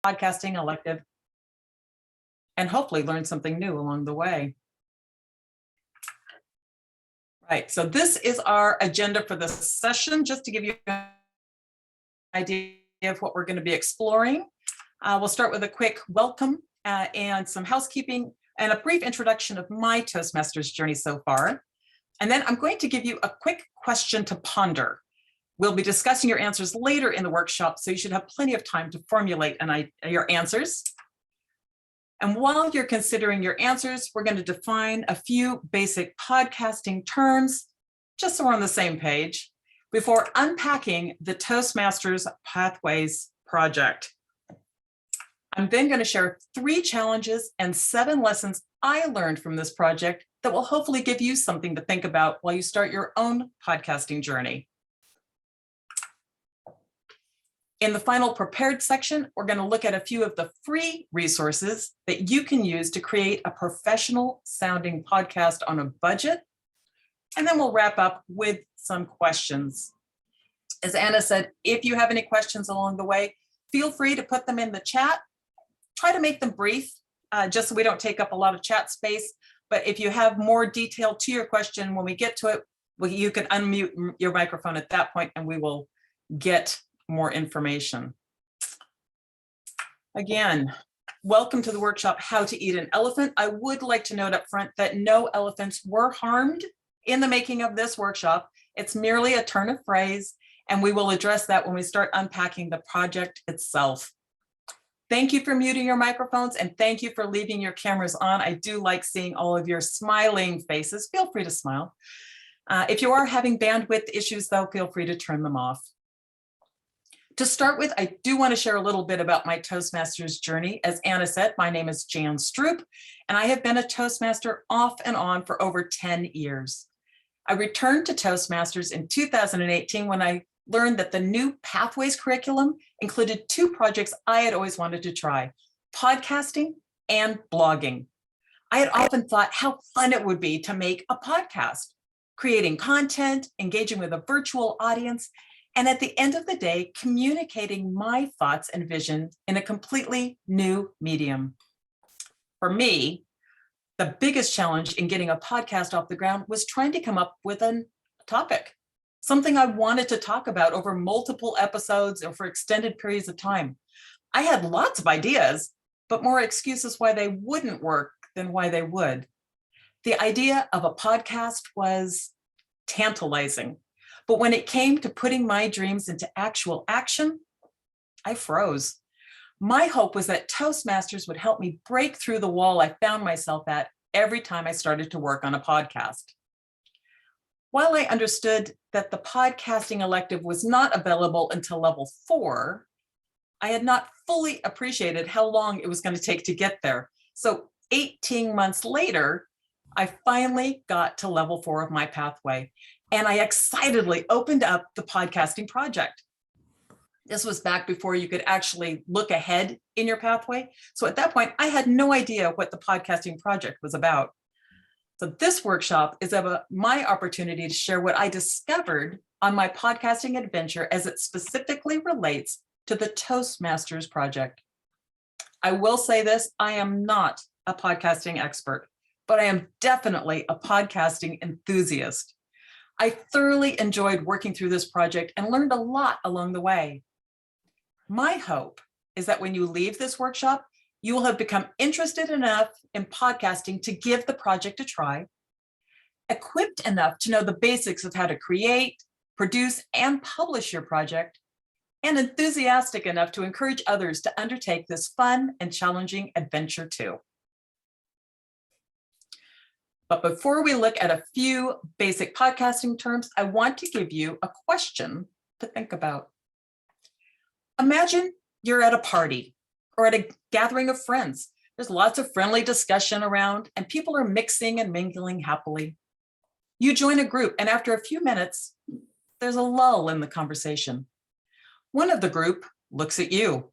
podcasting elective and hopefully learn something new along the way. Right, so this is our agenda for this session, just to give you an idea of what we're going to be exploring. We'll start with a quick welcome and some housekeeping and a brief introduction of my Toastmasters journey so far. And then I'm going to give you a quick question to ponder. We'll be discussing your answers later in the workshop, so you should have plenty of time to formulate your answers. And while you're considering your answers, we're going to define a few basic podcasting terms, just so we're on the same page, before unpacking the Toastmasters Pathways project. I'm then going to share 3 challenges and 7 lessons I learned from this project that will hopefully give you something to think about while you start your own podcasting journey. In the final prepared section, we're going to look at a few of the free resources that you can use to create a professional sounding podcast on a budget. And then we'll wrap up with some questions. As Anna said, if you have any questions along the way, feel free to put them in the chat. Try to make them brief, just so we don't take up a lot of chat space. But if you have more detail to your question when we get to it, you can unmute your microphone at that point and we will get more information. Again, welcome to the workshop, How to Eat an Elephant. I would like to note up front that no elephants were harmed in the making of this workshop. It's merely a turn of phrase, and we will address that when we start unpacking the project itself. Thank you for muting your microphones, and thank you for leaving your cameras on. I do like seeing all of your smiling faces. Feel free to smile. If you are having bandwidth issues, though, feel free to turn them off. To start with, I do want to share a little bit about my Toastmasters journey. As Anna said, my name is Jan Stroup, and I have been a Toastmaster off and on for over 10 years. I returned to Toastmasters in 2018 when I learned that the new Pathways curriculum included 2 projects I had always wanted to try: podcasting and blogging. I had often thought how fun it would be to make a podcast, creating content, engaging with a virtual audience, and at the end of the day, communicating my thoughts and vision in a completely new medium. For me, the biggest challenge in getting a podcast off the ground was trying to come up with a topic, something I wanted to talk about over multiple episodes or for extended periods of time. I had lots of ideas, but more excuses why they wouldn't work than why they would. The idea of a podcast was tantalizing. But when it came to putting my dreams into actual action, I froze. My hope was that Toastmasters would help me break through the wall I found myself at every time I started to work on a podcast. While I understood that the podcasting elective was not available until level 4, I had not fully appreciated how long it was going to take to get there. So 18 months later, I finally got to level 4 of my pathway. And I excitedly opened up the podcasting project. This was back before you could actually look ahead in your pathway. So at that point, I had no idea what the podcasting project was about. So this workshop is my opportunity to share what I discovered on my podcasting adventure as it specifically relates to the Toastmasters project. I will say this, I am not a podcasting expert, but I am definitely a podcasting enthusiast. I thoroughly enjoyed working through this project and learned a lot along the way. My hope is that when you leave this workshop, you will have become interested enough in podcasting to give the project a try, equipped enough to know the basics of how to create, produce, and publish your project, and enthusiastic enough to encourage others to undertake this fun and challenging adventure too. But before we look at a few basic podcasting terms, I want to give you a question to think about. Imagine you're at a party or at a gathering of friends. There's lots of friendly discussion around and people are mixing and mingling happily. You join a group and after a few minutes, there's a lull in the conversation. One of the group looks at you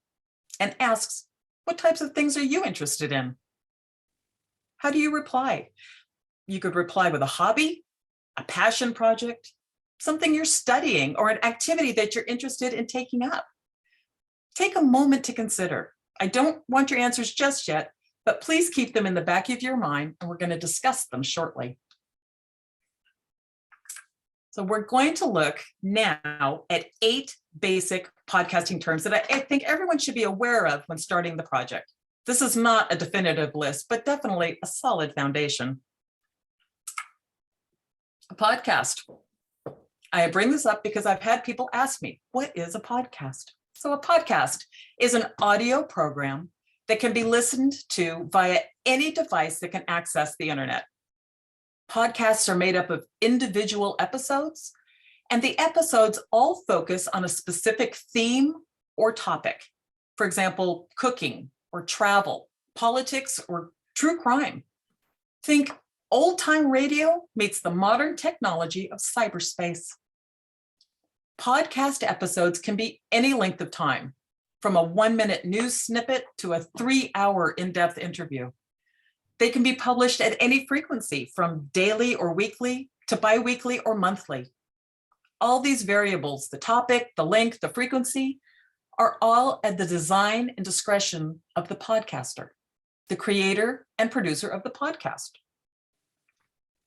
and asks, what types of things are you interested in? How do you reply? You could reply with a hobby, a passion project, something you're studying, or an activity that you're interested in taking up. Take a moment to consider, I don't want your answers just yet, but please keep them in the back of your mind, and we're going to discuss them shortly. So we're going to look now at 8 basic podcasting terms that I think everyone should be aware of when starting the project. This is not a definitive list, but definitely a solid foundation. A podcast. I bring this up because I've had people ask me, what is a podcast? So a podcast is an audio program that can be listened to via any device that can access the internet. Podcasts are made up of individual episodes, and the episodes all focus on a specific theme or topic. For example, cooking or travel, politics or true crime. Think old-time radio meets the modern technology of cyberspace. Podcast episodes can be any length of time, from a 1-minute news snippet to a 3-hour in-depth interview. They can be published at any frequency, from daily or weekly to bi-weekly or monthly. All these variables, the topic, the length, the frequency, are all at the design and discretion of the podcaster, the creator and producer of the podcast.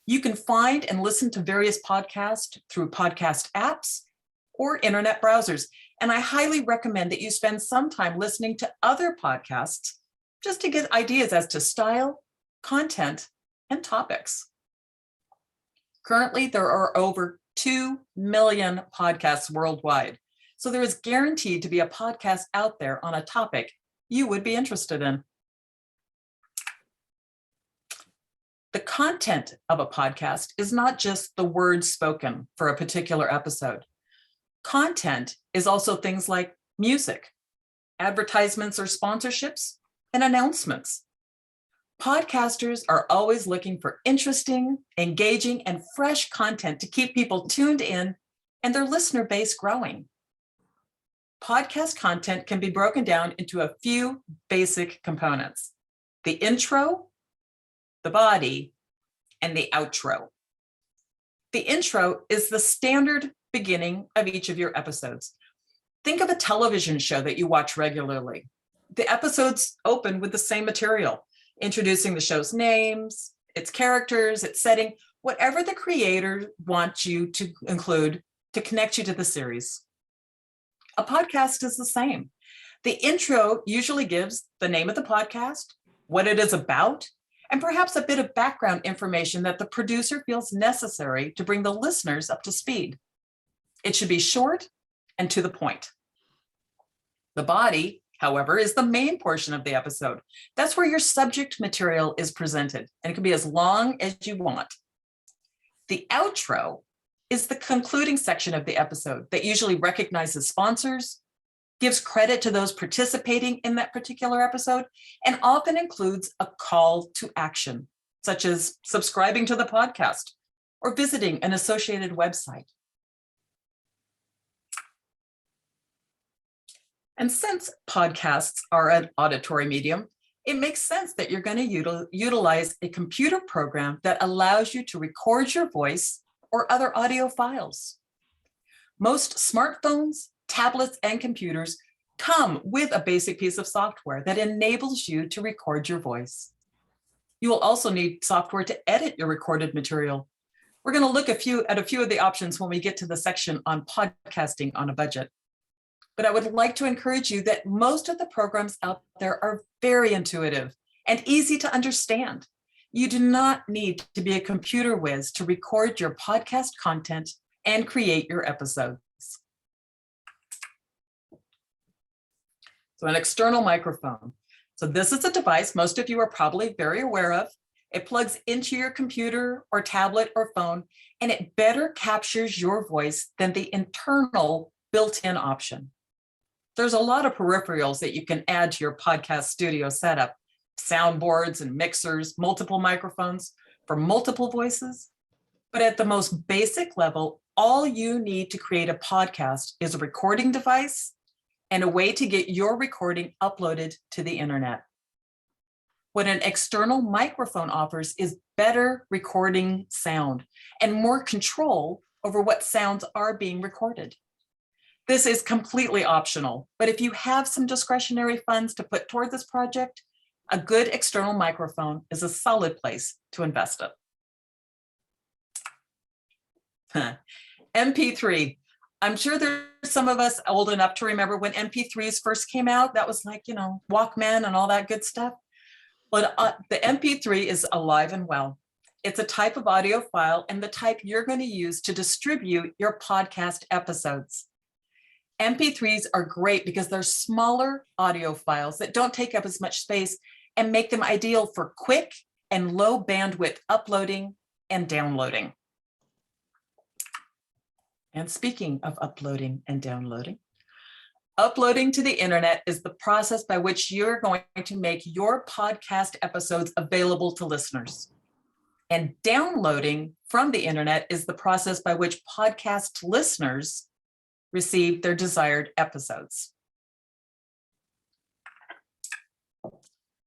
You can find and listen to various podcasts through podcast apps or internet browsers, and I highly recommend that you spend some time listening to other podcasts just to get ideas as to style, content, and topics. Currently, there are over 2 million podcasts worldwide, so there is guaranteed to be a podcast out there on a topic you would be interested in. The content of a podcast is not just the words spoken for a particular episode. Content is also things like music, advertisements or sponsorships, and announcements. Podcasters are always looking for interesting, engaging, and fresh content to keep people tuned in and their listener base growing. Podcast content can be broken down into a few basic components: the intro, the body, and the outro. The intro is the standard beginning of each of your episodes. Think of a television show that you watch regularly. The episodes open with the same material, introducing the show's names, its characters, its setting, whatever the creator wants you to include to connect you to the series. A podcast is the same. The intro usually gives the name of the podcast, what it is about, and perhaps a bit of background information that the producer feels necessary to bring the listeners up to speed. It should be short and to the point. The body, however, is the main portion of the episode. That's where your subject material is presented, and it can be as long as you want. The outro is the concluding section of the episode that usually recognizes sponsors, gives credit to those participating in that particular episode, and often includes a call to action, such as subscribing to the podcast or visiting an associated website. And since podcasts are an auditory medium, it makes sense that you're going to utilize a computer program that allows you to record your voice or other audio files. Most smartphones, tablets, and computers come with a basic piece of software that enables you to record your voice. You will also need software to edit your recorded material. We're going to look at a few of the options when we get to the section on podcasting on a budget. But I would like to encourage you that most of the programs out there are very intuitive and easy to understand. You do not need to be a computer whiz to record your podcast content and create your episodes. So an external microphone. So this is a device most of you are probably very aware of. It plugs into your computer or tablet or phone, and it better captures your voice than the internal built-in option. There's a lot of peripherals that you can add to your podcast studio setup: soundboards and mixers, multiple microphones for multiple voices. But at the most basic level, all you need to create a podcast is a recording device and a way to get your recording uploaded to the internet. What an external microphone offers is better recording sound and more control over what sounds are being recorded. This is completely optional, but if you have some discretionary funds to put toward this project, a good external microphone is a solid place to invest it. MP3. I'm sure there's some of us old enough to remember when MP3s first came out. That was like, Walkman and all that good stuff. But the MP3 is alive and well. It's a type of audio file and the type you're going to use to distribute your podcast episodes. MP3s are great because they're smaller audio files that don't take up as much space and make them ideal for quick and low bandwidth uploading and downloading. And speaking of uploading and downloading, uploading to the internet is the process by which you're going to make your podcast episodes available to listeners. And downloading from the internet is the process by which podcast listeners receive their desired episodes.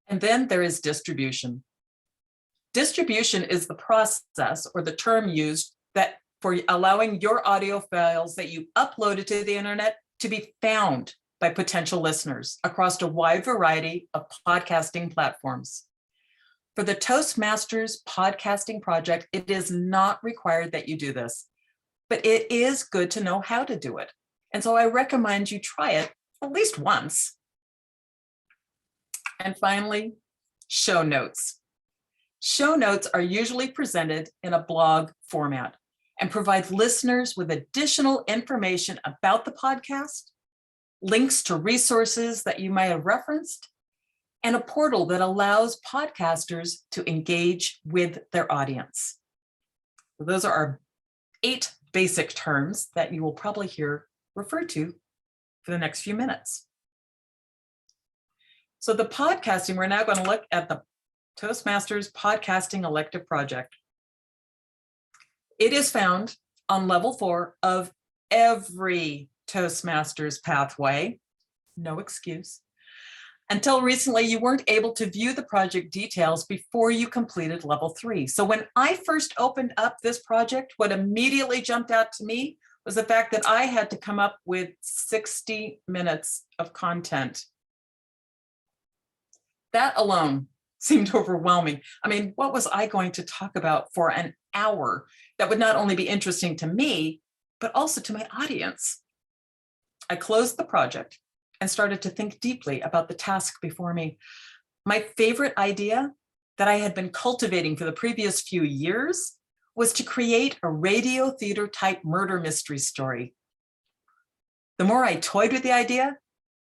And then there is distribution. Distribution is the process or the term used that for allowing your audio files that you uploaded to the internet to be found by potential listeners across a wide variety of podcasting platforms. For the Toastmasters podcasting project, it is not required that you do this, but it is good to know how to do it. And so I recommend you try it at least once. And finally, show notes. Show notes are usually presented in a blog format and provide listeners with additional information about the podcast, links to resources that you might have referenced, and a portal that allows podcasters to engage with their audience. So those are our 8 basic terms that you will probably hear referred to for the next few minutes. So the podcasting, we're now going to look at the Toastmasters Podcasting Elective Project. It is found on level 4 of every Toastmasters Pathway, no excuse. Until recently, you weren't able to view the project details before you completed level 3. So when I first opened up this project, what immediately jumped out to me was the fact that I had to come up with 60 minutes of content. That alone seemed overwhelming. I mean, what was I going to talk about for an hour that would not only be interesting to me, but also to my audience? I closed the project and started to think deeply about the task before me. My favorite idea that I had been cultivating for the previous few years was to create a radio theater type murder mystery story. The more I toyed with the idea,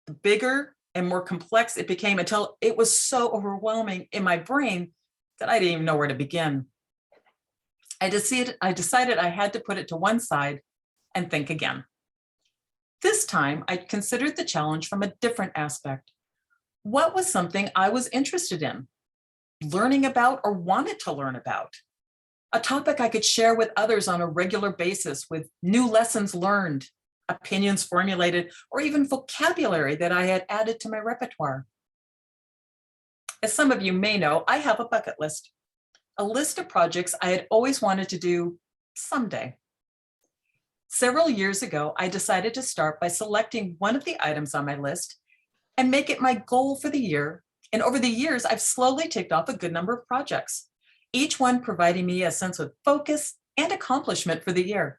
the bigger and more complex it became until it was so overwhelming in my brain that I didn't even know where to begin. I decided I had to put it to one side and think again. This time, I considered the challenge from a different aspect. What was something I was interested in, learning about, or wanted to learn about? A topic I could share with others on a regular basis with new lessons learned, opinions formulated, or even vocabulary that I had added to my repertoire. As some of you may know, I have a bucket list, a list of projects I had always wanted to do someday. Several years ago, I decided to start by selecting one of the items on my list and make it my goal for the year. And over the years, I've slowly ticked off a good number of projects, each one providing me a sense of focus and accomplishment for the year.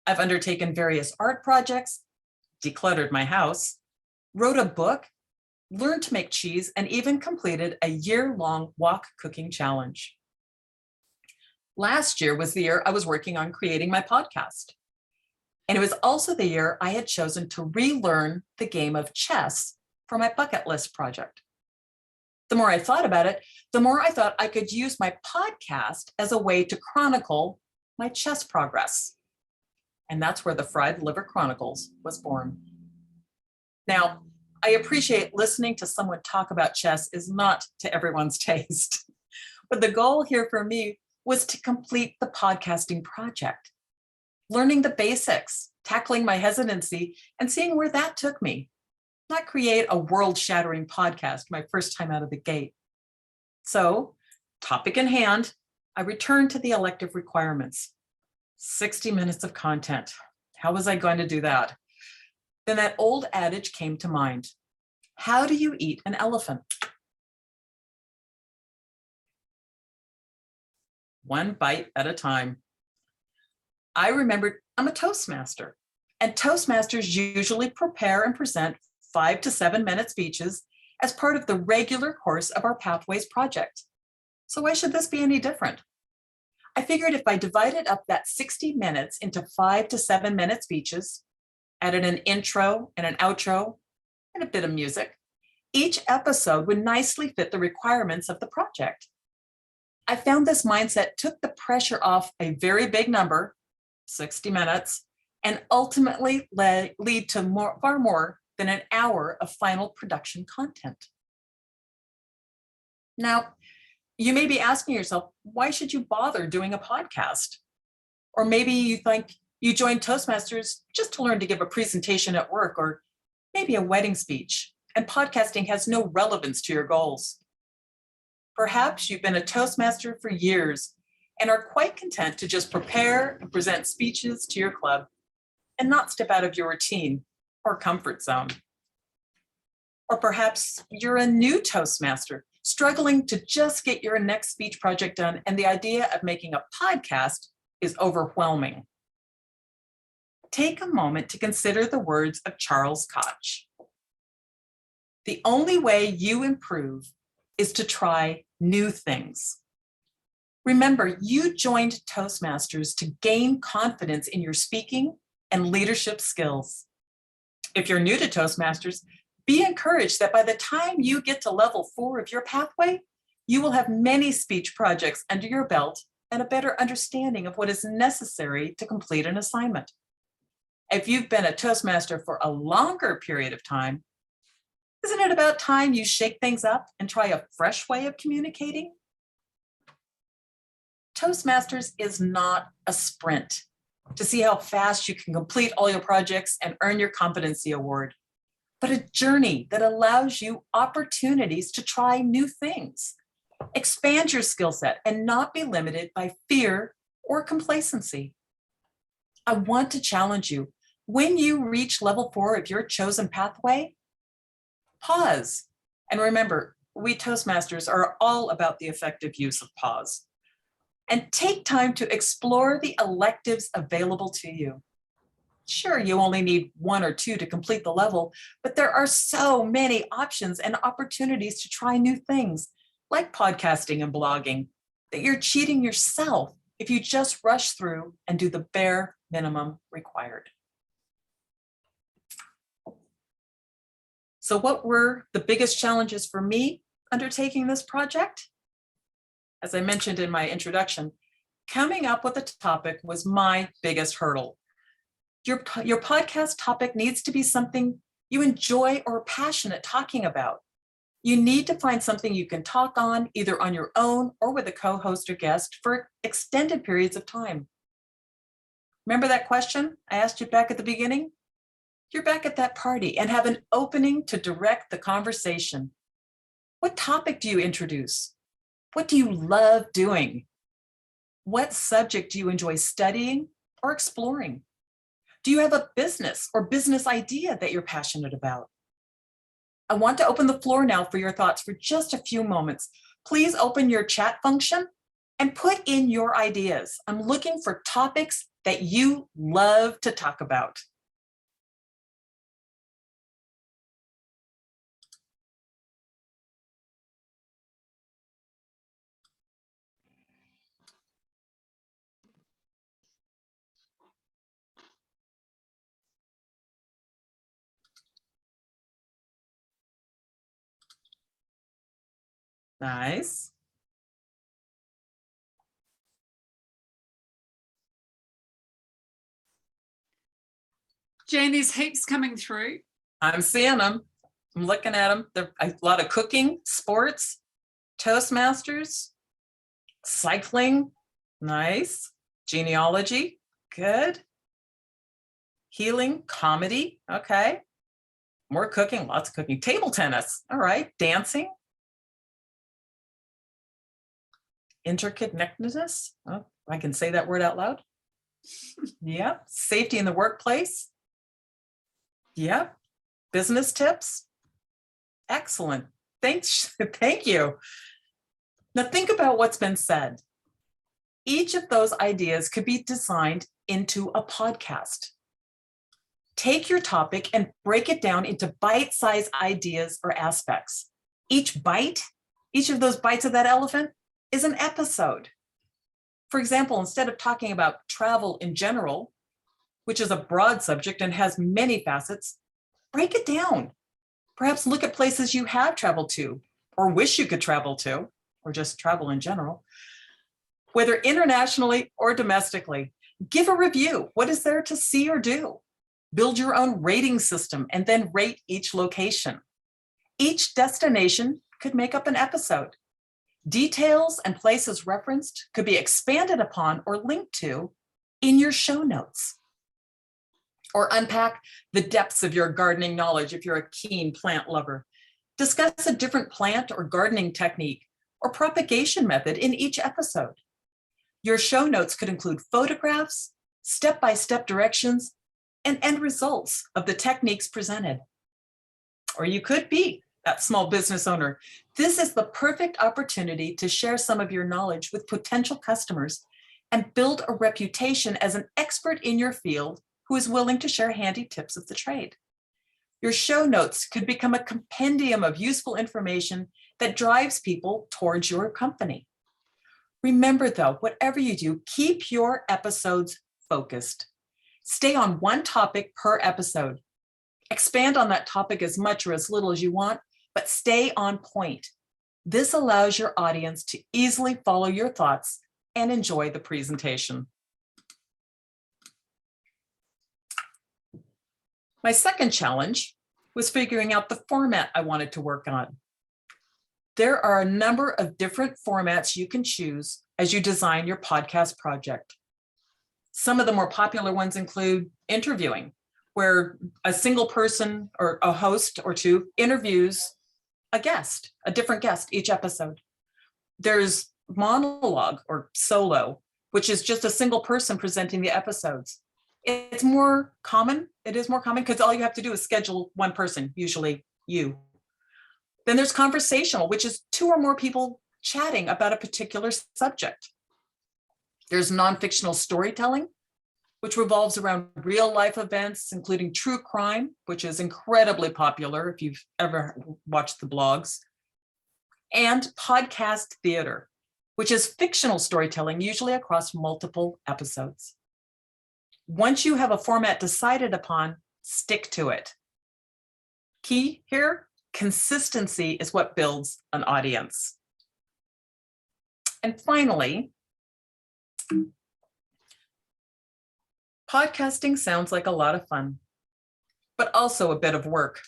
I've undertaken various art projects, decluttered my house, wrote a book, learned to make cheese, and even completed a year-long wok cooking challenge. Last year was the year I was working on creating my podcast. And it was also the year I had chosen to relearn the game of chess for my bucket list project. The more I thought about it, the more I thought I could use my podcast as a way to chronicle my chess progress. And that's where the Fried Liver Chronicles was born. Now, I appreciate listening to someone talk about chess is not to everyone's taste, but the goal here for me was to complete the podcasting project, learning the basics, tackling my hesitancy, and seeing where that took me, not create a world-shattering podcast my first time out of the gate. So, topic in hand, I returned to the elective requirements. 60 minutes of content. How was I going to do that? then that old adage came to mind. How do you eat an elephant? One bite at a time. I remembered I'm a Toastmaster, and Toastmasters usually prepare and present 5 to 7 minute speeches as part of the regular course of our Pathways project. So why should this be any different? I figured if I divided up that 60 minutes into 5 to 7 minute speeches, added an intro and an outro, and a bit of music, each episode would nicely fit the requirements of the project. I found this mindset took the pressure off a very big number, 60 minutes, and ultimately lead to far more than an hour of final production content. Now, you may be asking yourself, why should you bother doing a podcast? Or maybe you think you joined Toastmasters just to learn to give a presentation at work or maybe a wedding speech, and podcasting has no relevance to your goals. Perhaps you've been a Toastmaster for years and are quite content to just prepare and present speeches to your club and not step out of your routine or comfort zone. Or perhaps you're a new Toastmaster struggling to just get your next speech project done, and the idea of making a podcast is overwhelming. Take a moment to consider the words of Charles Koch. The only way you improve is to try new things. Remember, you joined Toastmasters to gain confidence in your speaking and leadership skills. If you're new to Toastmasters, be encouraged that by the time you get to level 4 of your pathway, you will have many speech projects under your belt and a better understanding of what is necessary to complete an assignment. If you've been a Toastmaster for a longer period of time, isn't it about time you shake things up and try a fresh way of communicating? Toastmasters is not a sprint to see how fast you can complete all your projects and earn your competency award, but a journey that allows you opportunities to try new things, expand your skill set, and not be limited by fear or complacency. I want to challenge you. When you reach level 4 of your chosen pathway, pause. And remember, we Toastmasters are all about the effective use of pause. And take time to explore the electives available to you. Sure, you only need 1 or 2 to complete the level, but there are so many options and opportunities to try new things, like podcasting and blogging, that you're cheating yourself if you just rush through and do the bare minimum required. So what were the biggest challenges for me undertaking this project? As I mentioned in my introduction, coming up with a topic was my biggest hurdle. Your podcast topic needs to be something you enjoy or are passionate talking about. You need to find something you can talk on either on your own or with a co-host or guest for extended periods of time. Remember that question I asked you back at the beginning? You're back at that party and have an opening to direct the conversation. What topic do you introduce? What do you love doing? What subject do you enjoy studying or exploring? Do you have a business or business idea that you're passionate about? I want to open the floor now for your thoughts for just a few moments. Please open your chat function and put in your ideas. I'm looking for topics that you love to talk about. Nice. Jan, there's heaps coming through. I'm seeing them. I'm looking at them. There's a lot of cooking, sports, Toastmasters, cycling, nice. Genealogy, good. Healing, comedy, okay. More cooking, lots of cooking. Table tennis, all right. Dancing. Interconnectedness, oh, I can say that word out loud. Yeah, safety in the workplace. Yep. Business tips? Excellent. Thanks. Thank you. Now think about what's been said. Each of those ideas could be designed into a podcast. Take your topic and break it down into bite-sized ideas or aspects. Each of those bites of that elephant is an episode. For example, instead of talking about travel in general, which is a broad subject and has many facets, break it down. Perhaps look at places you have traveled to or wish you could travel to, or just travel in general. Whether internationally or domestically, give a review. What is there to see or do? Build your own rating system and then rate each location. Each destination could make up an episode. Details and places referenced could be expanded upon or linked to in your show notes. Or unpack the depths of your gardening knowledge if you're a keen plant lover. Discuss a different plant or gardening technique or propagation method in each episode. Your show notes could include photographs, step-by-step directions, and end results of the techniques presented. Or you could be that small business owner. This is the perfect opportunity to share some of your knowledge with potential customers and build a reputation as an expert in your field who is willing to share handy tips of the trade. Your show notes could become a compendium of useful information that drives people towards your company. Remember though, whatever you do, keep your episodes focused. Stay on one topic per episode. Expand on that topic as much or as little as you want, but stay on point. This allows your audience to easily follow your thoughts and enjoy the presentation. My second challenge was figuring out the format I wanted to work on. There are a number of different formats you can choose as you design your podcast project. Some of the more popular ones include interviewing, where a single person or a host or two interviews a guest, a different guest each episode. There's monologue or solo, which is just a single person presenting the episodes. It is more common because all you have to do is schedule one person, usually you. Then there's conversational, which is two or more people chatting about a particular subject. There's non-fictional storytelling, which revolves around real life events, including true crime, which is incredibly popular if you've ever watched the blogs, and podcast theater, which is fictional storytelling, usually across multiple episodes. Once you have a format decided upon, stick to it. Key here, consistency is what builds an audience. And finally, podcasting sounds like a lot of fun, but also a bit of work.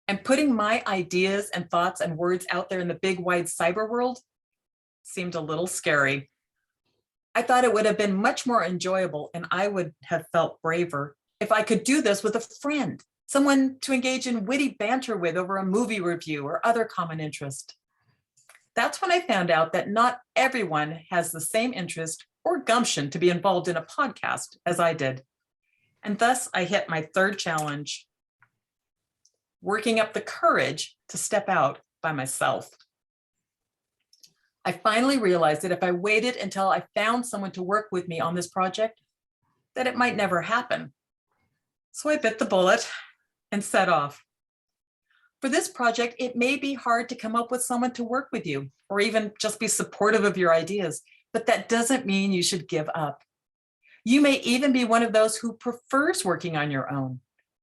And putting my ideas and thoughts and words out there in the big wide cyber world seemed a little scary. I thought it would have been much more enjoyable and I would have felt braver if I could do this with a friend, someone to engage in witty banter with over a movie review or other common interest. That's when I found out that not everyone has the same interest or gumption to be involved in a podcast as I did. And thus I hit my third challenge, working up the courage to step out by myself. I finally realized that if I waited until I found someone to work with me on this project, that it might never happen. So I bit the bullet and set off. For this project, it may be hard to come up with someone to work with you or even just be supportive of your ideas, but that doesn't mean you should give up. You may even be one of those who prefers working on your own,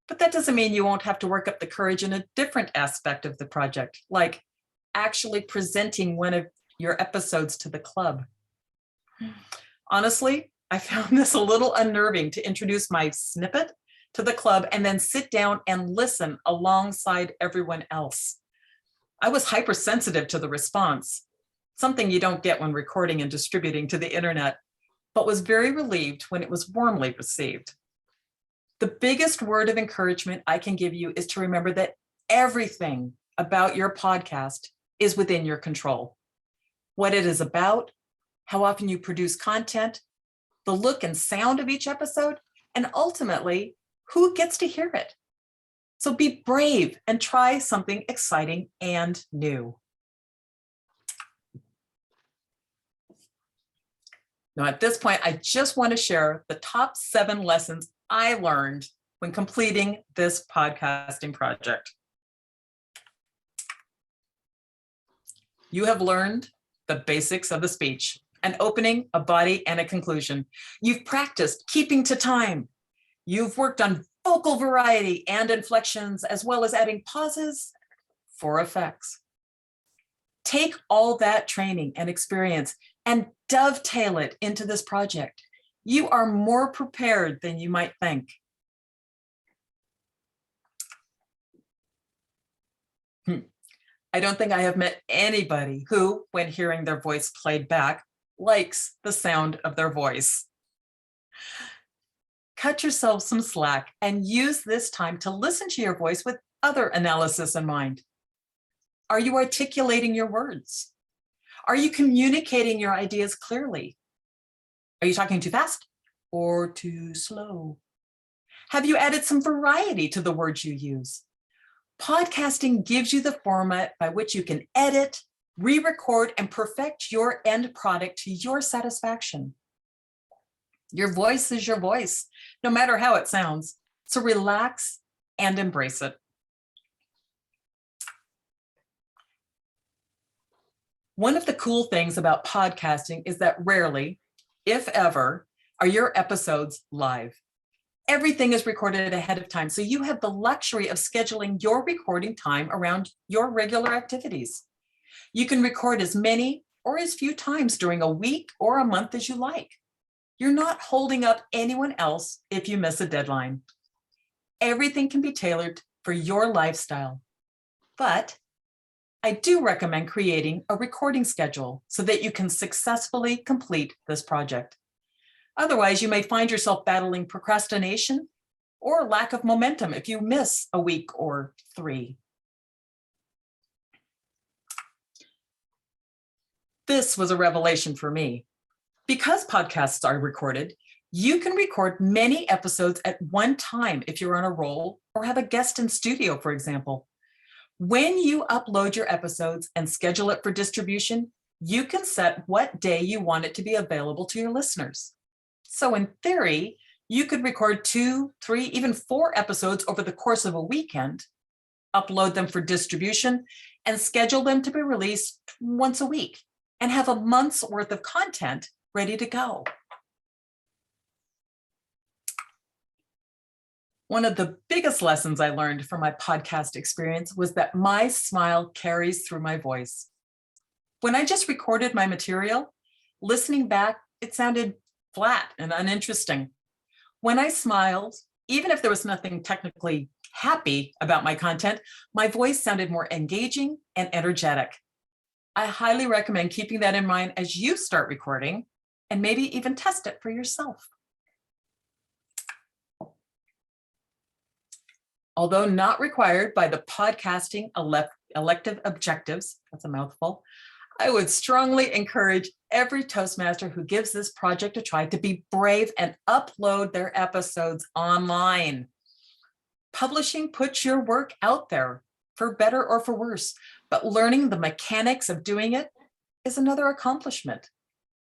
but that doesn't mean you won't have to work up the courage in a different aspect of the project, like actually presenting one of your episodes to the club. Honestly, I found this a little unnerving to introduce my snippet to the club and then sit down and listen alongside everyone else. I was hypersensitive to the response, something you don't get when recording and distributing to the internet, but was very relieved when it was warmly received. The biggest word of encouragement I can give you is to remember that everything about your podcast is within your control. What it is about, how often you produce content, the look and sound of each episode, and ultimately, who gets to hear it. So be brave and try something exciting and new. Now, at this point, I just want to share the top 7 lessons I learned when completing this podcasting project. You have learned the basics of the speech, an opening, a body, and a conclusion. You've practiced keeping to time. You've worked on vocal variety and inflections, as well as adding pauses for effects. Take all that training and experience and dovetail it into this project. You are more prepared than you might think. I don't think I have met anybody who, when hearing their voice played back, likes the sound of their voice. Cut yourself some slack and use this time to listen to your voice with other analysis in mind. Are you articulating your words? Are you communicating your ideas clearly? Are you talking too fast or too slow? Have you added some variety to the words you use? Podcasting gives you the format by which you can edit, re-record, and perfect your end product to your satisfaction. Your voice is your voice, no matter how it sounds. So relax and embrace it. One of the cool things about podcasting is that rarely, if ever, are your episodes live. Everything is recorded ahead of time, so you have the luxury of scheduling your recording time around your regular activities. You can record as many or as few times during a week or a month as you like. You're not holding up anyone else if you miss a deadline. Everything can be tailored for your lifestyle, but I do recommend creating a recording schedule so that you can successfully complete this project. Otherwise, you may find yourself battling procrastination or lack of momentum if you miss a week or 3. This was a revelation for me. Because podcasts are recorded, you can record many episodes at one time if you're on a roll or have a guest in studio, for example. When you upload your episodes and schedule it for distribution, you can set what day you want it to be available to your listeners. So in theory, you could record 2, 3, even 4 episodes over the course of a weekend, upload them for distribution, and schedule them to be released once a week, and have a month's worth of content ready to go. One of the biggest lessons I learned from my podcast experience was that my smile carries through my voice. When I just recorded my material, listening back, it sounded flat and uninteresting. When I smiled, even if there was nothing technically happy about my content, my voice sounded more engaging and energetic. I highly recommend keeping that in mind as you start recording, and maybe even test it for yourself. Although not required by the podcasting elective objectives, that's a mouthful, I would strongly encourage every Toastmaster who gives this project a try to be brave and upload their episodes online. Publishing puts your work out there, for better or for worse, but learning the mechanics of doing it is another accomplishment.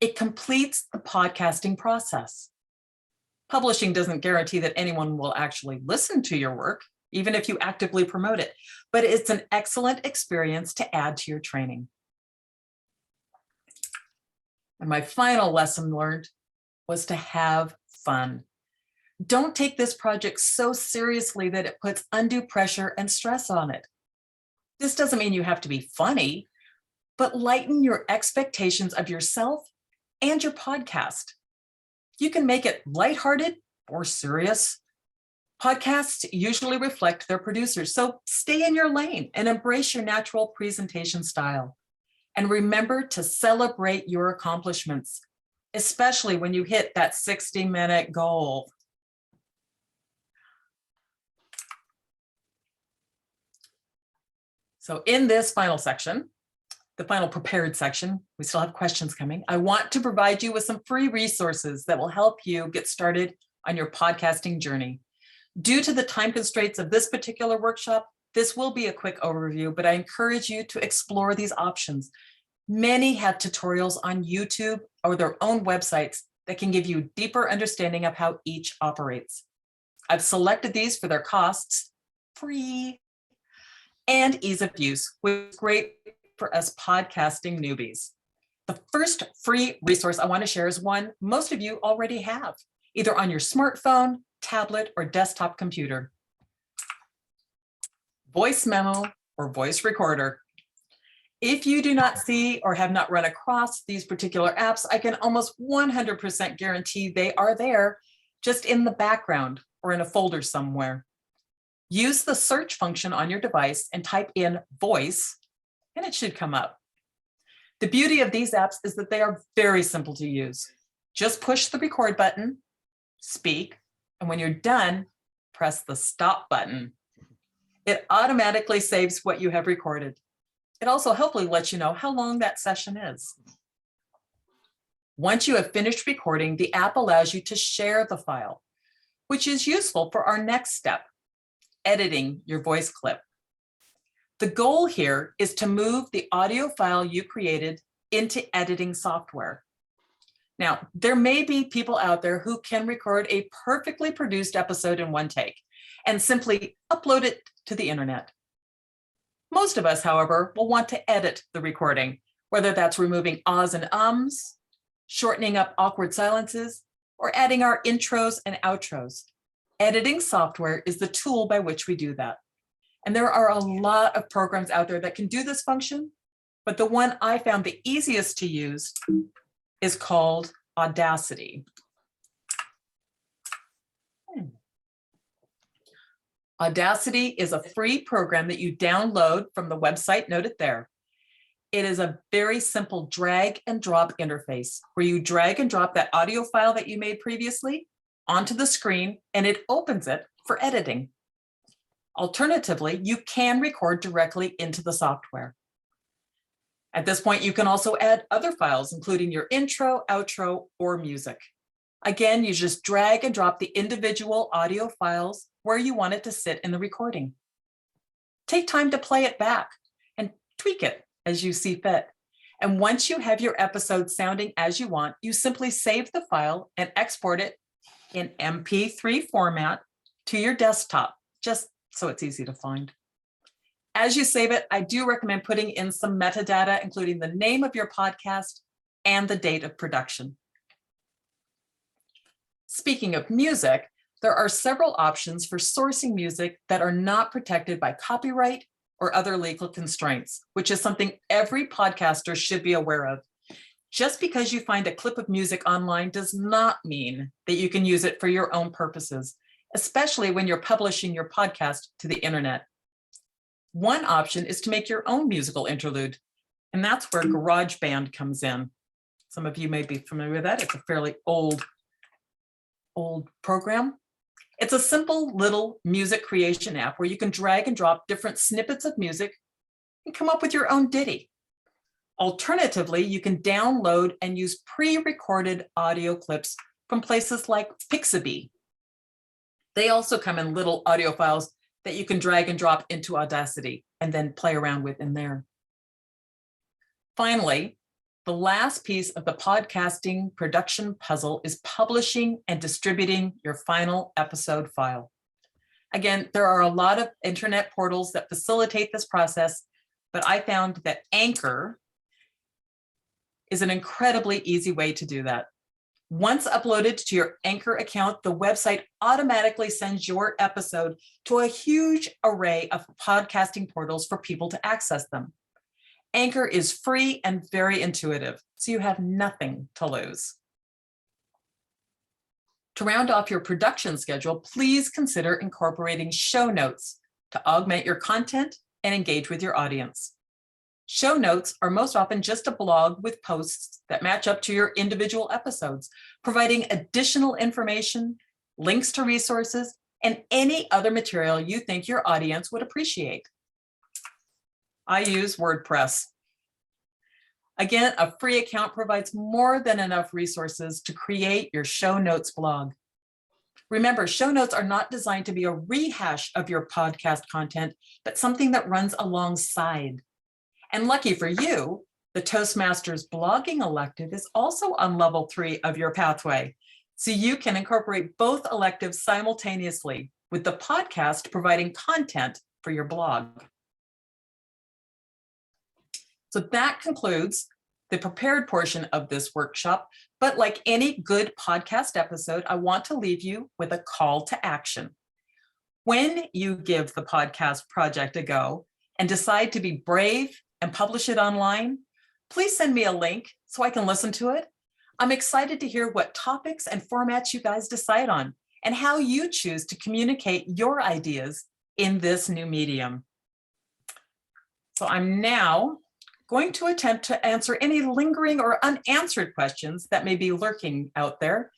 It completes the podcasting process. Publishing doesn't guarantee that anyone will actually listen to your work, even if you actively promote it, but it's an excellent experience to add to your training. And my final lesson learned was to have fun. Don't take this project so seriously that it puts undue pressure and stress on it. This doesn't mean you have to be funny, but lighten your expectations of yourself and your podcast. You can make it lighthearted or serious. Podcasts usually reflect their producers, so stay in your lane and embrace your natural presentation style. And remember to celebrate your accomplishments, especially when you hit that 60-minute goal. So in this final section, the final prepared section, we still have questions coming. I want to provide you with some free resources that will help you get started on your podcasting journey. Due to the time constraints of this particular workshop, this will be a quick overview, but I encourage you to explore these options. Many have tutorials on YouTube or their own websites that can give you deeper understanding of how each operates. I've selected these for their costs, free, and ease of use, which is great for us podcasting newbies. The first free resource I want to share is one most of you already have, either on your smartphone, tablet, or desktop computer. Voice Memo or Voice Recorder. If you do not see or have not run across these particular apps, I can almost 100% guarantee they are there, just in the background or in a folder somewhere. Use the search function on your device and type in voice, and it should come up. The beauty of these apps is that they are very simple to use. Just push the record button, speak, and when you're done, press the stop button. It automatically saves what you have recorded. It also helpfully lets you know how long that session is. Once you have finished recording, the app allows you to share the file, which is useful for our next step, editing your voice clip. The goal here is to move the audio file you created into editing software. Now, there may be people out there who can record a perfectly produced episode in one take and simply upload it to the internet. Most of us, however, will want to edit the recording, whether that's removing ahs and ums, shortening up awkward silences, or adding our intros and outros. Editing software is the tool by which we do that. And there are a lot of programs out there that can do this function, but the one I found the easiest to use is called Audacity. Audacity is a free program that you download from the website noted there. It is a very simple drag and drop interface where you drag and drop that audio file that you made previously onto the screen, and it opens it for editing. Alternatively, you can record directly into the software. At this point, you can also add other files, including your intro, outro, or music. Again, you just drag and drop the individual audio files where you want it to sit in the recording. Take time to play it back and tweak it as you see fit. And once you have your episode sounding as you want, you simply save the file and export it in MP3 format to your desktop, just so it's easy to find. As you save it, I do recommend putting in some metadata, including the name of your podcast and the date of production. Speaking of music, there are several options for sourcing music that are not protected by copyright or other legal constraints, which is something every podcaster should be aware of. Just because you find a clip of music online does not mean that you can use it for your own purposes, especially when you're publishing your podcast to the internet. One option is to make your own musical interlude, and that's where GarageBand comes in. Some of you may be familiar with that. It's a fairly old program. It's a simple little music creation app where you can drag and drop different snippets of music and come up with your own ditty. Alternatively, you can download and use pre-recorded audio clips from places like Pixabay. They also come in little audio files that you can drag and drop into Audacity and then play around with in there. Finally, the last piece of the podcasting production puzzle is publishing and distributing your final episode file. Again, there are a lot of internet portals that facilitate this process, but I found that Anchor is an incredibly easy way to do that. Once uploaded to your Anchor account, the website automatically sends your episode to a huge array of podcasting portals for people to access them. Anchor is free and very intuitive, so you have nothing to lose. To round off your production schedule, please consider incorporating show notes to augment your content and engage with your audience. Show notes are most often just a blog with posts that match up to your individual episodes, providing additional information, links to resources, and any other material you think your audience would appreciate. I use WordPress. Again, a free account provides more than enough resources to create your show notes blog. Remember, show notes are not designed to be a rehash of your podcast content, but something that runs alongside. And lucky for you, the Toastmasters blogging elective is also on level 3 of your pathway. So you can incorporate both electives simultaneously, with the podcast providing content for your blog. So that concludes the prepared portion of this workshop. But like any good podcast episode, I want to leave you with a call to action. When you give the podcast project a go and decide to be brave and publish it online, please send me a link so I can listen to it. I'm excited to hear what topics and formats you guys decide on and how you choose to communicate your ideas in this new medium. So I'm now going to attempt to answer any lingering or unanswered questions that may be lurking out there.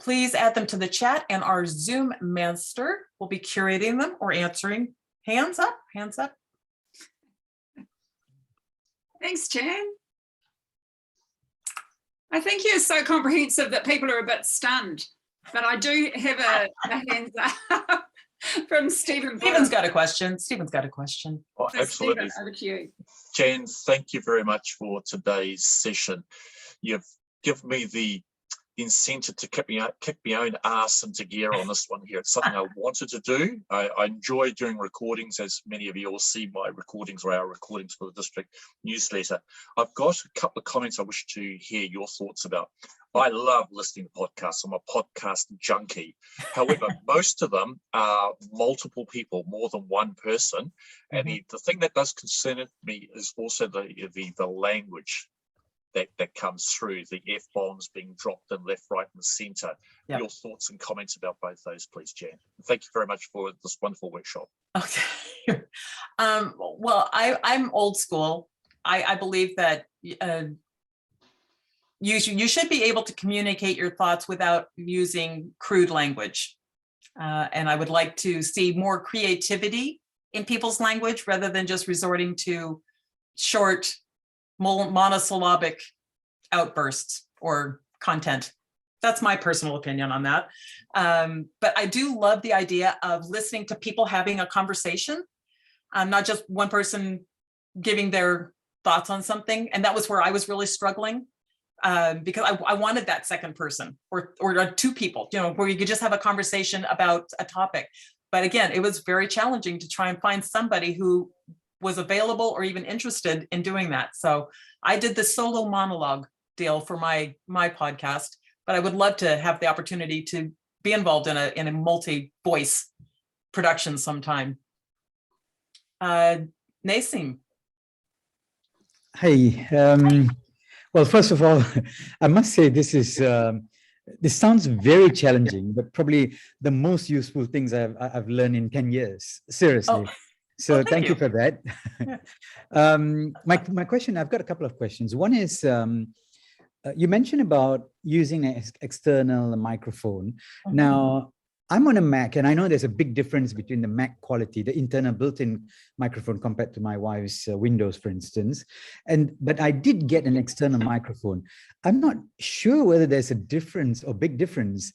Please add them to the chat and our Zoom master will be curating them or answering. Hands up, hands up. Thanks, Jan. I think you're so comprehensive that people are a bit stunned, but I do have a hands up from Stephen. Stephen's got a question. Stephen's got a question. Oh, So absolutely. Stephen, over to you. Jan, thank you very much for today's session. You've given me the incentive to kick my own ass into gear on this one here. It's something I wanted to do. I enjoy doing recordings, as many of you will see my recordings or our recordings for the district newsletter. I've got a couple of comments I wish to hear your thoughts about. I love listening to podcasts. I'm a podcast junkie. However, most of them are multiple people, more than one person. And the thing that does concern me is also the language that comes through, the F-bombs being dropped in left, right, and center. Yep. Your thoughts and comments about both those, please, Jan. Thank you very much for this wonderful workshop. Okay. Well, I'm old school. I believe that you should be able to communicate your thoughts without using crude language. And I would like to see more creativity in people's language rather than just resorting to short monosyllabic outbursts or content. That's my personal opinion on that. But I do love the idea of listening to people having a conversation, not just one person giving their thoughts on something. And that was where I was really struggling because I wanted that second person or two people, where you could just have a conversation about a topic. But again, it was very challenging to try and find somebody who was available or even interested in doing that. So I did the solo monologue deal for my podcast, but I would love to have the opportunity to be involved in a multi-voice production sometime. Nasim. Hey, well, first of all, I must say this sounds very challenging, but probably the most useful things I've learned in 10 years, seriously. Oh. So well, thank you for that. My question, I've got a couple of questions. One is, you mentioned about using an external microphone. Mm-hmm. Now, I'm on a Mac, and I know there's a big difference between the Mac quality, the internal built-in microphone compared to my wife's Windows, for instance. But I did get an external microphone. I'm not sure whether there's a difference or big difference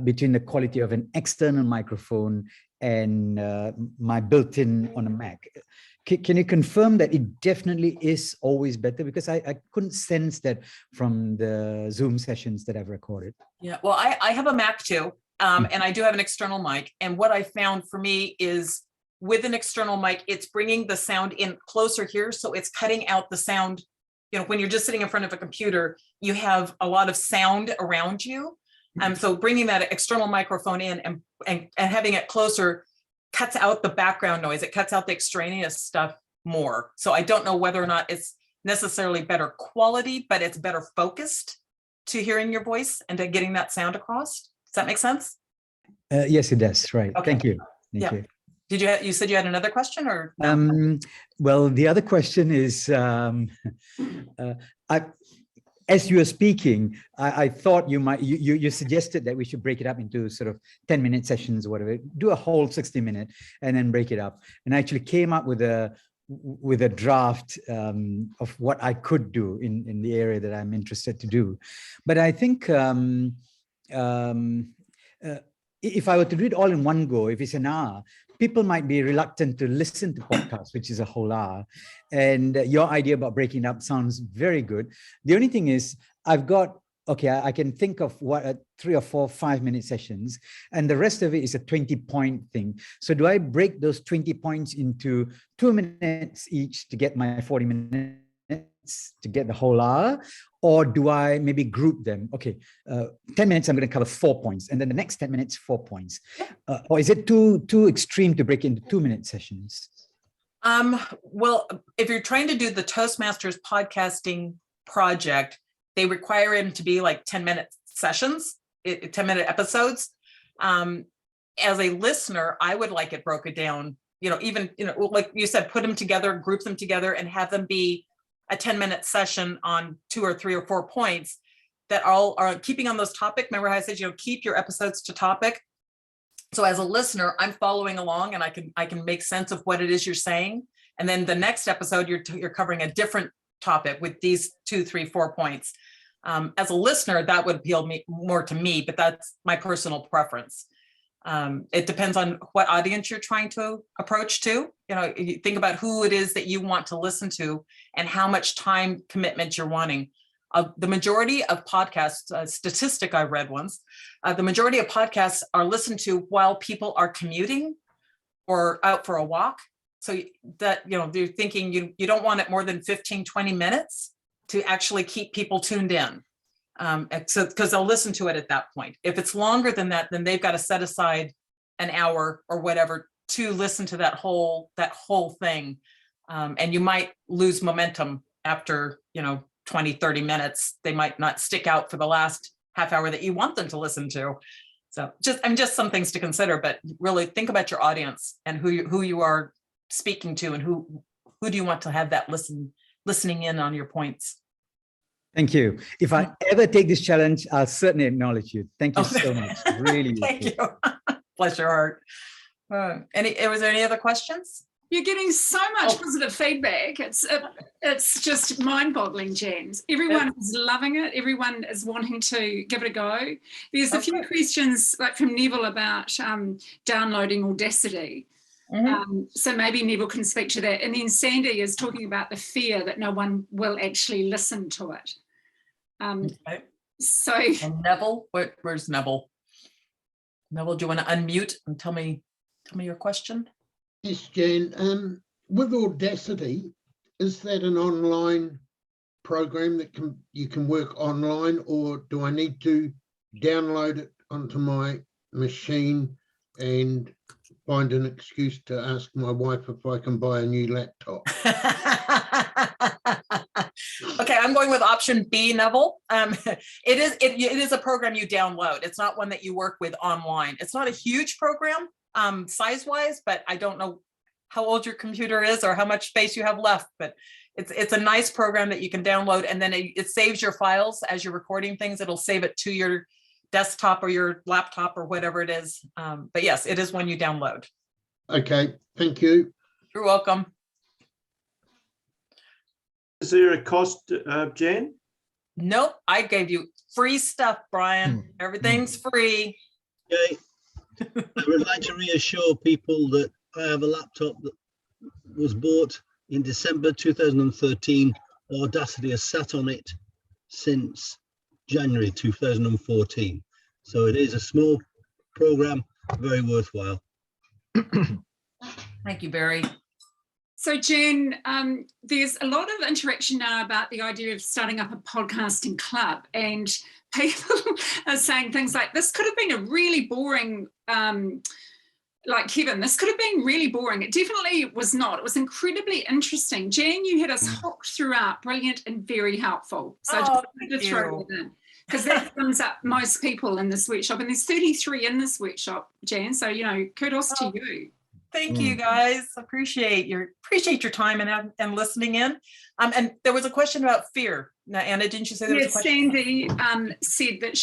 between the quality of an external microphone and my built-in on a Mac. Can you confirm that it definitely is always better? Because I couldn't sense that from the Zoom sessions that I've recorded. Yeah, well, I have a Mac too, and I do have an external mic. And what I found for me is with an external mic, it's bringing the sound in closer here. So it's cutting out the sound. When you're just sitting in front of a computer, you have a lot of sound around you. So bringing that external microphone in and having it closer cuts out the background noise. It cuts out the extraneous stuff more. So I don't know whether or not it's necessarily better quality, but it's better focused to hearing your voice and to getting that sound across. Does that make sense? Yes, it does. Right. Okay. Thank you. Thank you. Did you said you had another question or? No? Well, the other question is, as you were speaking, I thought you suggested that we should break it up into sort of 10-minute sessions or whatever, do a whole 60-minute and then break it up. And I actually came up with a draft of what I could do in the area that I'm interested to do. But I think if I were to do it all in one go, if it's an hour, people might be reluctant to listen to podcasts, which is a whole hour. And your idea about breaking it up sounds very good. The only thing is I've got, okay, I can think of what 3 or 4 5-minute sessions, and the rest of it is a 20-point thing. So do I break those 20 points into 2 minutes each to get my 40 minutes to get the whole hour? Or do I maybe group them? Okay, 10 minutes, I'm going to cover 4 points. And then the next 10 minutes, 4 points. Or is it too extreme to break into 2-minute sessions? Well, if you're trying to do the Toastmasters podcasting project, they require him to be like 10-minute sessions, 10-minute episodes. As a listener, I would like it broken down, even, like you said, put them together, group them together, and have them be a 10-minute session on 2 or 3 or 4 points that all are keeping on those topic. Remember how I said, keep your episodes to topic. So as a listener, I'm following along and I can make sense of what it is you're saying. And then the next episode, you're covering a different topic with these 2, 3, 4 points. As a listener, that would appeal more to me, but that's my personal preference. It depends on what audience you're trying to approach to. You think about who it is that you want to listen to and how much time commitment you're wanting. The majority of podcasts, statistic I read once, the majority of podcasts are listened to while people are commuting or out for a walk. So that, they're thinking you don't want it more than 15, 20 minutes to actually keep people tuned in. So because they'll listen to it at that point. If it's longer than that, then they've got to set aside an hour or whatever to listen to that whole thing. And you might lose momentum after, 20, 30 minutes. They might not stick out for the last half hour that you want them to listen to. So just some things to consider, but really think about your audience and who you are speaking to and who do you want to have that listening in on your points. Thank you. If I ever take this challenge, I'll certainly acknowledge you. Thank you so much. Really. Thank you. Bless your heart. Was there any other questions? You're getting so much positive feedback. It's just mind-boggling, Jan. Everyone is loving it. Everyone is wanting to give it a go. There's a few questions like from Neville about downloading Audacity. So maybe Neville can speak to that. And then Sandy is talking about the fear that no one will actually listen to it. So and Neville, where's Neville? Neville, do you want to unmute and tell me your question? Yes, Jan. With Audacity, is that an online program that you can work online, or do I need to download it onto my machine and find an excuse to ask my wife if I can buy a new laptop? Okay, I'm going with option B, Neville. It is a program you download. It's not one that you work with online. It's not a huge program size-wise, but I don't know how old your computer is or how much space you have left, but it's a nice program that you can download, and then it saves your files as you're recording things. It'll save it to your desktop or your laptop or whatever it is. But yes, it is one you download. Okay, thank you. You're welcome. Is there a cost, Jan? Nope, I gave you free stuff, Brian. Everything's free. Okay. I would like to reassure people that I have a laptop that was bought in December 2013. Audacity has sat on it since January 2014. So it is a small program, very worthwhile. Thank you, Barry. So Jan, there's a lot of interaction now about the idea of starting up a podcasting club, and people are saying things like, this could have been a really boring, like Kevin, this could have been really boring. It definitely was not. It was incredibly interesting. Jan, you had us hooked throughout, brilliant and very helpful. So I just wanted to throw it in, because that sums up most people in this workshop, and there's 33 in this workshop, Jan. So, kudos to you. Thank you, guys. Appreciate your time and listening in. And there was a question about fear. Now, Anna, didn't you say there was a question? Sandy said that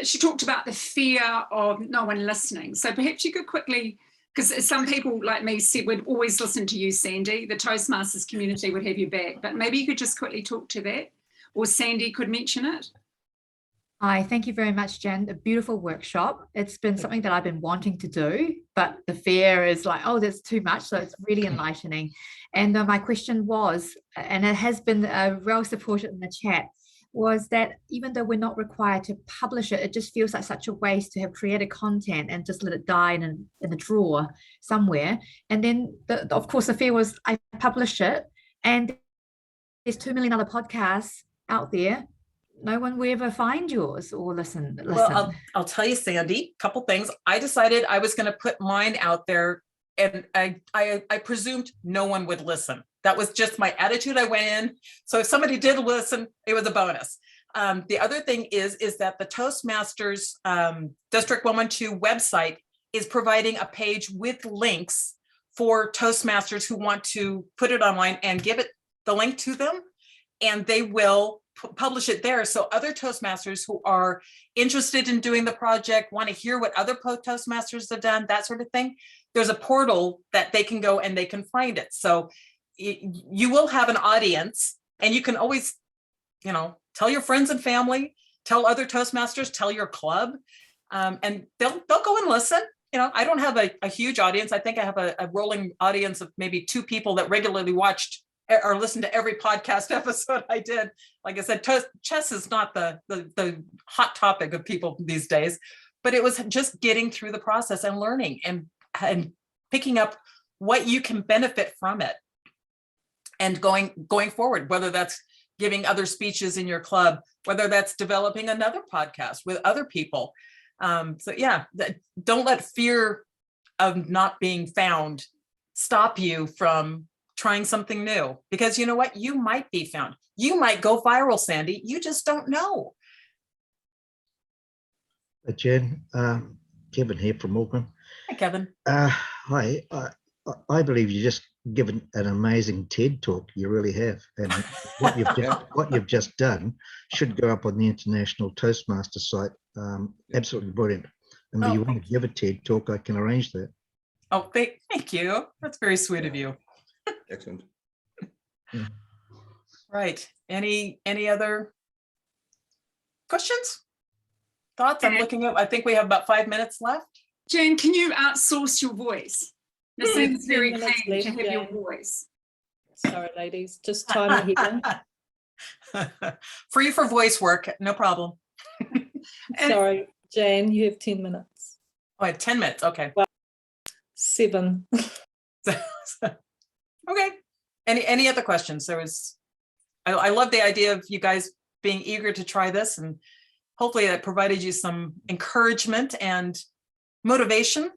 she talked about the fear of no one listening. So perhaps you could quickly, because some people like me said would always listen to you, Sandy. The Toastmasters community would have your back, but maybe you could just quickly talk to that, or Sandy could mention it. Hi, thank you very much, Jen. A beautiful workshop. It's been something that I've been wanting to do, but the fear is like, oh, there's too much. So it's really enlightening. And my question was, and it has been well supported in the chat, was that even though we're not required to publish it, it just feels like such a waste to have created content and just let it die in a drawer somewhere. And then, of course, the fear was I publish it and there's 2 million other podcasts out there. No one will ever find yours or listen. Well, I'll tell you, Sandy, a couple things. I decided I was going to put mine out there, and I presumed no one would listen. That was just my attitude. I went in. So if somebody did listen, it was a bonus. The other thing is that the Toastmasters District 112 website is providing a page with links for Toastmasters who want to put it online and give it the link to them, and they will publish it there. So other Toastmasters who are interested in doing the project, want to hear what other Toastmasters have done, that sort of thing, there's a portal that they can go and they can find it. So you will have an audience, and you can always, tell your friends and family, tell other Toastmasters, tell your club, and they'll go and listen. I don't have a huge audience. I think I have a rolling audience of maybe 2 people that regularly watched or listen to every podcast episode I did. Like I said, chess is not the hot topic of people these days, but it was just getting through the process and learning and picking up what you can benefit from it and going forward, whether that's giving other speeches in your club, whether that's developing another podcast with other people. So yeah, don't let fear of not being found stop you from trying something new, because you know what? You might be found. You might go viral, Sandy. You just don't know. Jen, Kevin here from Auckland. Hi, Kevin. Hi. I believe you just given an amazing TED talk. You really have, and what you've just done should go up on the International Toastmasters site. Absolutely brilliant. And if you want to give a TED talk, I can arrange that. Oh, thank you. That's very sweet of you. Excellent. Right. Any other questions? Thoughts? I'm looking up. I think we have about 5 minutes left. Jen, can you outsource your voice? It seems very keen to have your voice. Sorry, ladies, just time ahead. Free for voice work, no problem. Sorry, Jane, you have 10 minutes. Oh, I have 10 minutes. Okay. Well, 7. Okay. Any other questions? I love the idea of you guys being eager to try this, and hopefully that provided you some encouragement and motivation.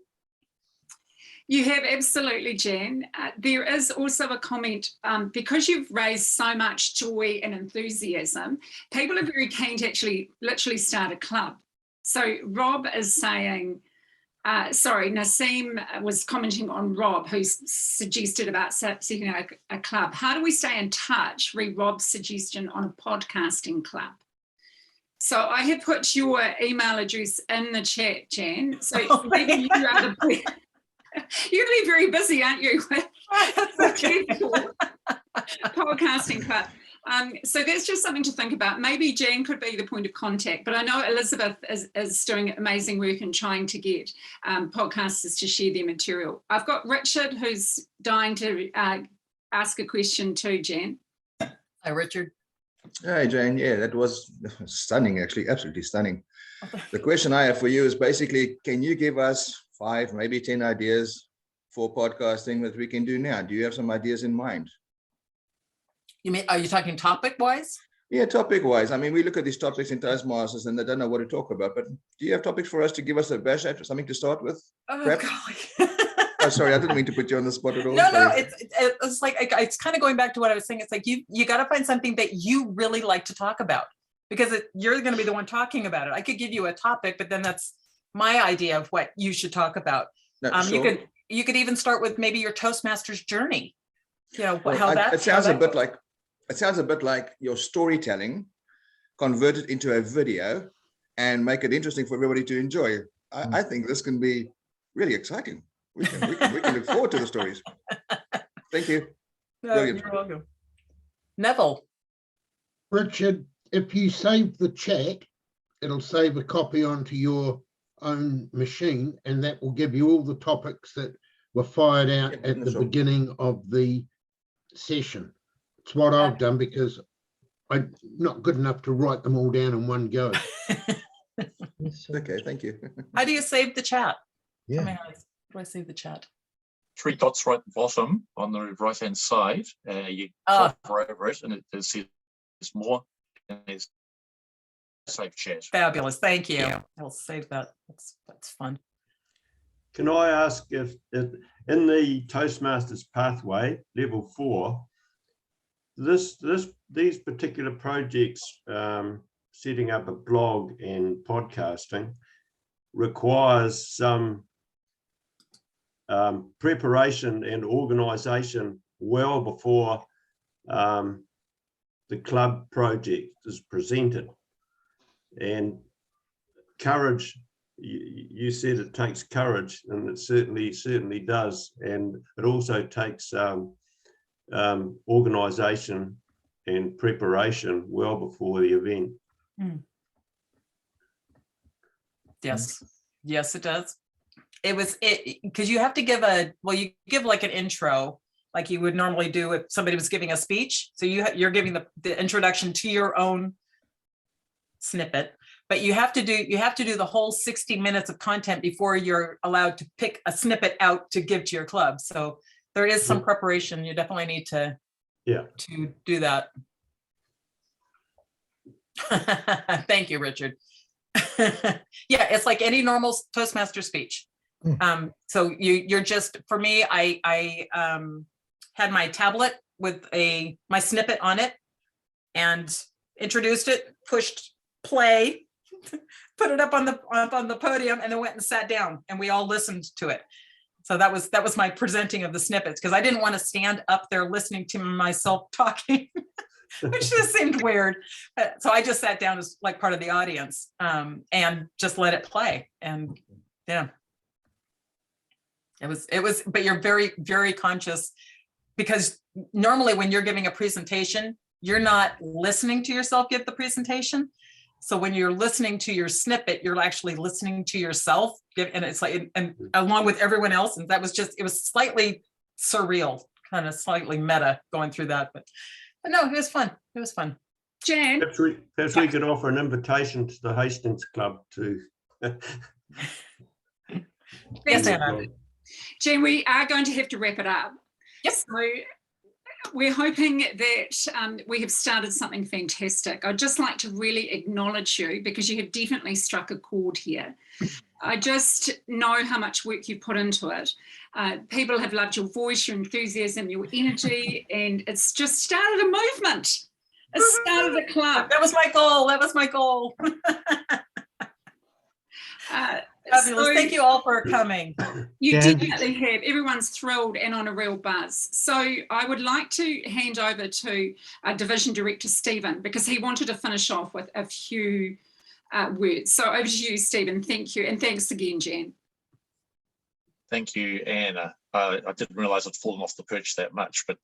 You have, absolutely, Jen. There is also a comment, because you've raised so much joy and enthusiasm, people are very keen to actually literally start a club. So Rob is saying, Naseem was commenting on Rob, who suggested about setting a club. How do we stay in touch? Read Rob's suggestion on a podcasting club. So I have put your email address in the chat, Jan. So maybe you are the you're going to be very busy, aren't you? Podcasting club. So that's just something to think about. Maybe Jan could be the point of contact, but I know Elizabeth is doing amazing work in trying to get podcasters to share their material. I've got Richard who's dying to ask a question too, Jan. Hi, Richard. Hi, Jane. Yeah, that was stunning, actually, absolutely stunning. The question I have for you is basically, can you give us 5, maybe 10 ideas for podcasting that we can do now? Do you have some ideas in mind? You mean, are you talking topic wise? Yeah, topic wise. I mean, we look at these topics in Toastmasters and they don't know what to talk about, but do you have topics for us to give us a bash at, something to start with? Oh, sorry, I didn't mean to put you on the spot at all. No, it's like, it's kind of going back to what I was saying. It's like, you got to find something that you really like to talk about, because you're going to be the one talking about it. I could give you a topic, but then that's my idea of what you should talk about. No, sure. You could even start with maybe your Toastmasters journey. It sounds a bit like your storytelling converted into a video and make it interesting for everybody to enjoy. I think this can be really exciting. We can look forward to the stories. Thank you. You're welcome. Neville. Richard, if you save the chat, it'll save a copy onto your own machine, and that will give you all the topics that were fired out at the beginning of the session. It's what I've done because I'm not good enough to write them all down in one go. Okay, thank you. How do you save the chat? Yeah. How do I save the chat? 3 dots right at the bottom on the right hand side. You Oh. hover over it and it says more, and there's save chat. Fabulous. Thank you. I'll save that. That's fun. Can I ask if in the Toastmasters Pathway, level 4, these particular projects, setting up a blog and podcasting, requires some preparation and organisation well before the club project is presented. And courage, you said it takes courage, and it certainly does. And it also takes organisation and preparation well before the event. Yes. Yes, it does. It because you have to give you give like an intro, like you would normally do if somebody was giving a speech. So you're giving the introduction to your own snippet, but you have to do the whole 60 minutes of content before you're allowed to pick a snippet out to give to your club. So there is some preparation. You definitely need to do that. Thank you, Richard. Yeah, it's like any normal Toastmaster speech. So you're just, for me, I had my tablet with my snippet on it and introduced it, pushed play, put it up on the podium, and then went and sat down, and we all listened to it. So that was my presenting of the snippets, because I didn't want to stand up there listening to myself talking, which just seemed weird. So I just sat down as like part of the audience, and just let it play. And yeah, it was, but you're very, very conscious, because normally when you're giving a presentation, you're not listening to yourself give the presentation. So when you're listening to your snippet, you're actually listening to yourself, and it's like, and along with everyone else. And that was it was slightly surreal, kind of slightly meta going through that, but no, it was fun. It was fun. Jan, perhaps we could offer an invitation to the Hastings Club to. Yes, Anna. Jan, we are going to have to wrap it up. Yes. So we're hoping that we have started something fantastic. I'd just like to really acknowledge you, because you have definitely struck a chord here. I just know how much work you put into it. People have loved your voice, your enthusiasm, your energy, and it's just started a movement. It started a club. That was my goal. That was my goal. Fabulous. So thank you all for coming. You Yeah. definitely have. Everyone's thrilled and on a real buzz. So I would like to hand over to Division Director Stephen, because he wanted to finish off with a few words. So over to you, Stephen. Thank you. And thanks again, Jan. Thank you, Anna. I didn't realise I'd fallen off the perch that much, but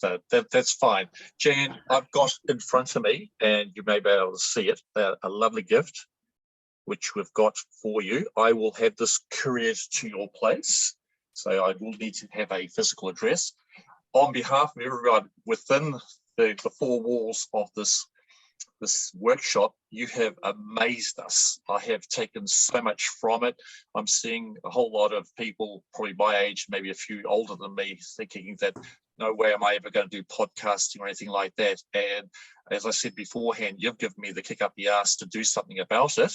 that's fine. Jan, I've got in front of me, and you may be able to see it, a lovely gift, which we've got for you. I will have this couriered to your place, so I will need to have a physical address. On behalf of everyone within the 4 walls of this workshop, you have amazed us. I have taken so much from it. I'm seeing a whole lot of people, probably my age, maybe a few older than me, thinking that no way am I ever going to do podcasting or anything like that. And as I said beforehand, you've given me the kick up the arse to do something about it.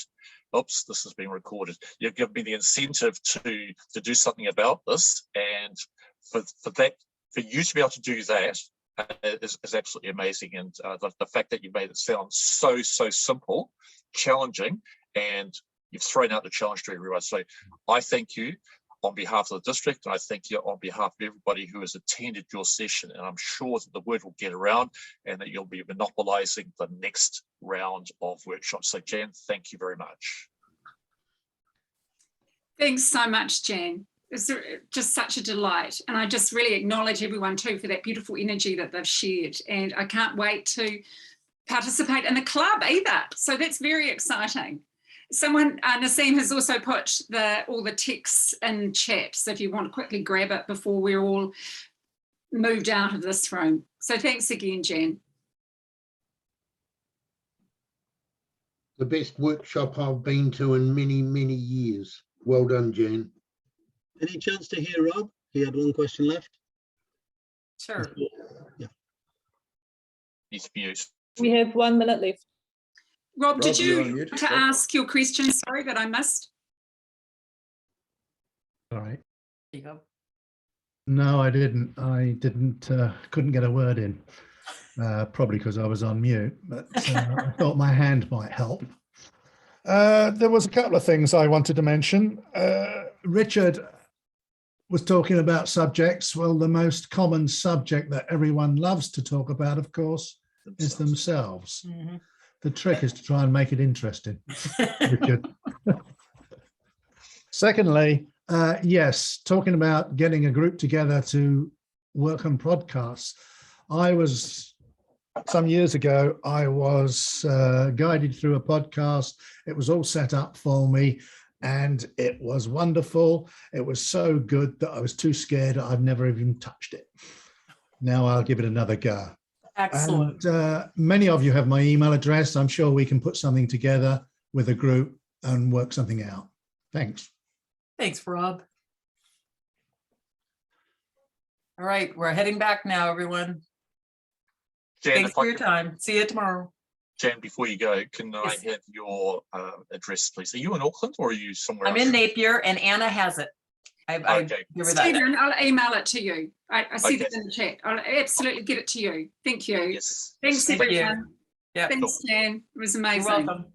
Oops, this is being recorded. You've given me the incentive to do something about this. And for you to be able to do that is absolutely amazing. And the fact that you made it sound so simple, challenging, and you've thrown out the challenge to everyone. So I thank you on behalf of the district, and I thank you on behalf of everybody who has attended your session. And I'm sure that the word will get around and that you'll be monopolising the next round of workshops. So Jan, thank you very much. Thanks so much, Jan. It's just such a delight. And I just really acknowledge everyone too for that beautiful energy that they've shared. And I can't wait to participate in the club either. So that's very exciting. Someone, Naseem has also put all the texts in chat. So if you want to quickly grab it before we're all moved out of this room. So thanks again, Jan. The best workshop I've been to in many, many years. Well done, Jan. Any chance to hear Rob? He had one question left. Sure. Yeah. He's mute. We have 1 minute left. Rob, did you're you on mute. want to ask your question? Sorry that I missed. All right. There you go. No, I didn't. Couldn't get a word in, probably because I was on mute, but I thought my hand might help. There was a couple of things I wanted to mention. Richard was talking about subjects. Well, the most common subject that everyone loves to talk about, of course, is themselves. Mm-hmm. The trick is to try and make it interesting, Richard. Secondly, yes, talking about getting a group together to work on podcasts. Some years ago, I was guided through a podcast. It was all set up for me and it was wonderful. It was so good that I was too scared. I've never even touched it. Now I'll give it another go. Excellent. And many of you have my email address. I'm sure we can put something together with a group and work something out. Thanks. Thanks, Rob. All right, we're heading back now, everyone. Jan, Thanks for your time. See you tomorrow. Jan, before you go, can I Yes. have your address, please? Are you in Auckland or are you somewhere I'm else? in Napier and Anna has it. I Okay. give her that. Stephen, I'll email it to you. I see Okay. that in the chat. I'll absolutely get it to you. Thank you. Yes. Thanks, Thank you. everyone. Yeah. Thanks, Jan. It was amazing. You're welcome.